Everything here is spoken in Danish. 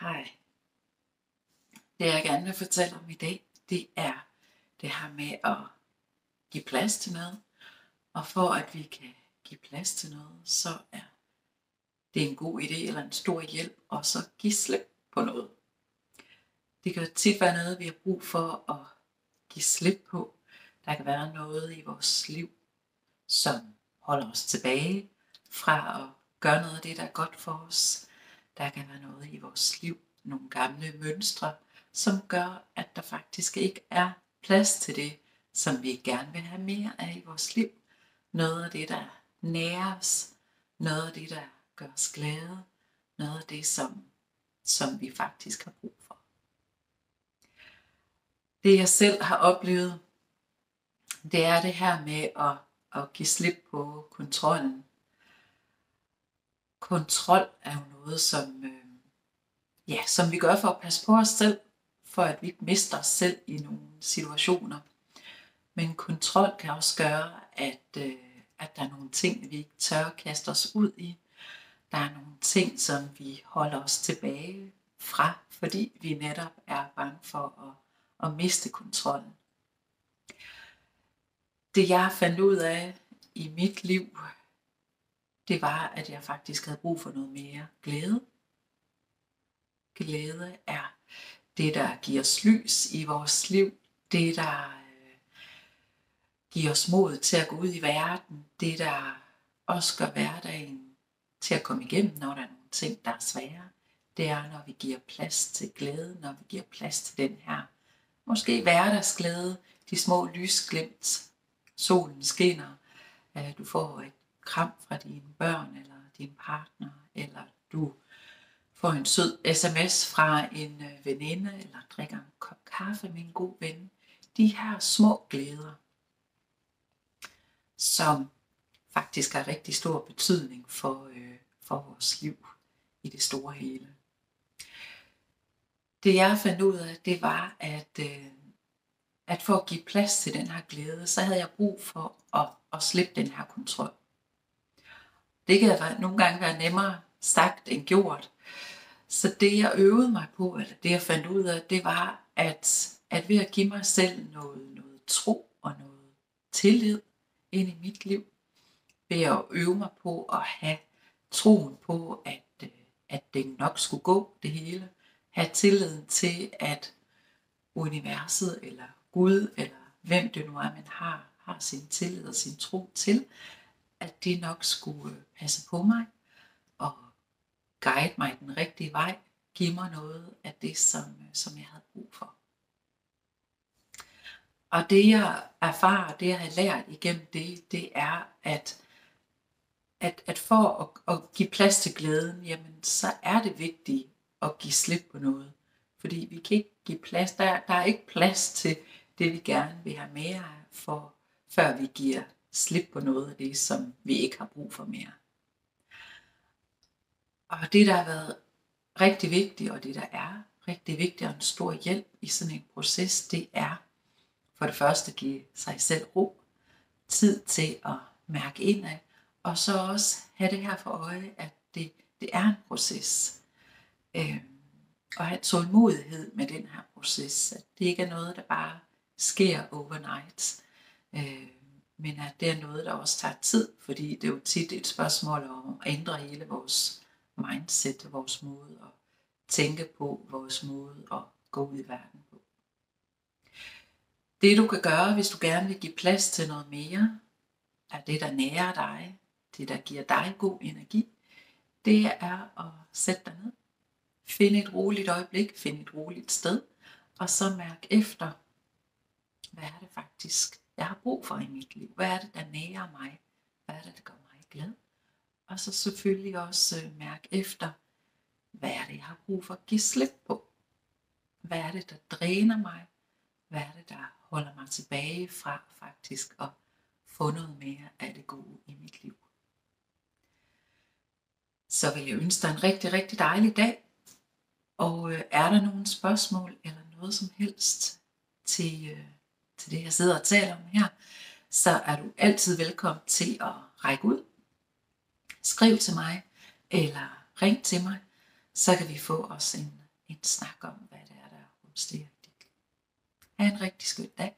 Hej. Det jeg gerne vil fortælle om i dag, det er det her med at give plads til noget. Og for at vi kan give plads til noget, så er det en god idé eller en stor hjælp at så give slip på noget. Det kan tit være noget, vi har brug for at give slip på. Der kan være noget i vores liv, som holder os tilbage fra at gøre noget af det, der er godt for os. Der kan være noget i vores liv, nogle gamle mønstre, som gør, at der faktisk ikke er plads til det, som vi gerne vil have mere af i vores liv. Noget af det, der nærer os, noget af det, der gør os glade, noget af det, som vi faktisk har brug for. Det jeg selv har oplevet, det er det her med at give slip på kontrollen. Kontrol er jo noget, som vi gør for at passe på os selv, for at vi ikke mister os selv i nogle situationer. Men kontrol kan også gøre, at der er nogle ting, vi ikke tør kaste os ud i. Der er nogle ting, som vi holder os tilbage fra, fordi vi netop er bange for at miste kontrollen. Det jeg fandt ud af i mit liv, det var, at jeg faktisk havde brug for noget mere glæde. Glæde er det, der giver os lys i vores liv. Det, der giver os mod til at gå ud i verden. Det, der også gør hverdagen til at komme igennem, når der er nogle ting, der er svære. Det er, når vi giver plads til glæde, når vi giver plads til den her måske hverdagsglæde, de små lysglimt, solen skinner, du får et kram fra dine børn eller din partner, eller du får en sød sms fra en veninde, eller drikker en kop kaffe med en god ven. De her små glæder, som faktisk har rigtig stor betydning for vores liv i det store hele. Det jeg fandt ud af, det var, at for at give plads til den her glæde, så havde jeg brug for at slippe den her kontrol. Det kan nogle gange være nemmere sagt end gjort. Så det jeg øvede mig på, eller det jeg fandt ud af, det var, at ved at give mig selv noget tro og noget tillid ind i mit liv, ved at øve mig på at have troen på, at det nok skulle gå det hele, have tilliden til, at universet eller Gud, eller hvem det nu er, man har sin tillid og sin tro til, at det nok skulle passe på mig og guide mig den rigtige vej, give mig noget af det, som jeg havde brug for. Og det jeg erfarer, det jeg har lært igennem det er, at for at give plads til glæden, jamen så er det vigtigt at give slip på noget. Fordi vi kan ikke give plads, der er ikke plads til det, vi gerne vil have mere af, før vi giver slip på noget af det, som vi ikke har brug for mere. Og det, der har været rigtig vigtigt, og det, der er rigtig vigtigt og en stor hjælp i sådan en proces, det er for det første at give sig selv ro, tid til at mærke indad, og så også have det her for øje, at det er en proces. Og have tålmodighed med den her proces, at det ikke er noget, der bare sker overnight, men at det er noget, der også tager tid, fordi det er jo tit et spørgsmål om at ændre hele vores mindset, vores måde at tænke på, vores måde at gå ud i verden på. Det du kan gøre, hvis du gerne vil give plads til noget mere, er det, der nærer dig, det der giver dig god energi, det er at sætte dig ned. Find et roligt øjeblik, find et roligt sted, og så mærk efter, hvad er det faktisk, jeg har brug for i mit liv? Hvad er det, der nærer mig? Hvad er det, der gør mig glad? Og så selvfølgelig også mærk efter, hvad er det, jeg har brug for at give slip på? Hvad er det, der dræner mig? Hvad er det, der holder mig tilbage fra faktisk at få noget mere af det gode i mit liv? Så vil jeg ønske dig en rigtig, rigtig dejlig dag. Og er der nogle spørgsmål eller noget som helst til det, jeg sidder og taler om her, så er du altid velkommen til at række ud. Skriv til mig eller ring til mig, så kan vi få os en snak om, hvad det er, der rumsterer i dit liv. Ha' en rigtig skøn dag.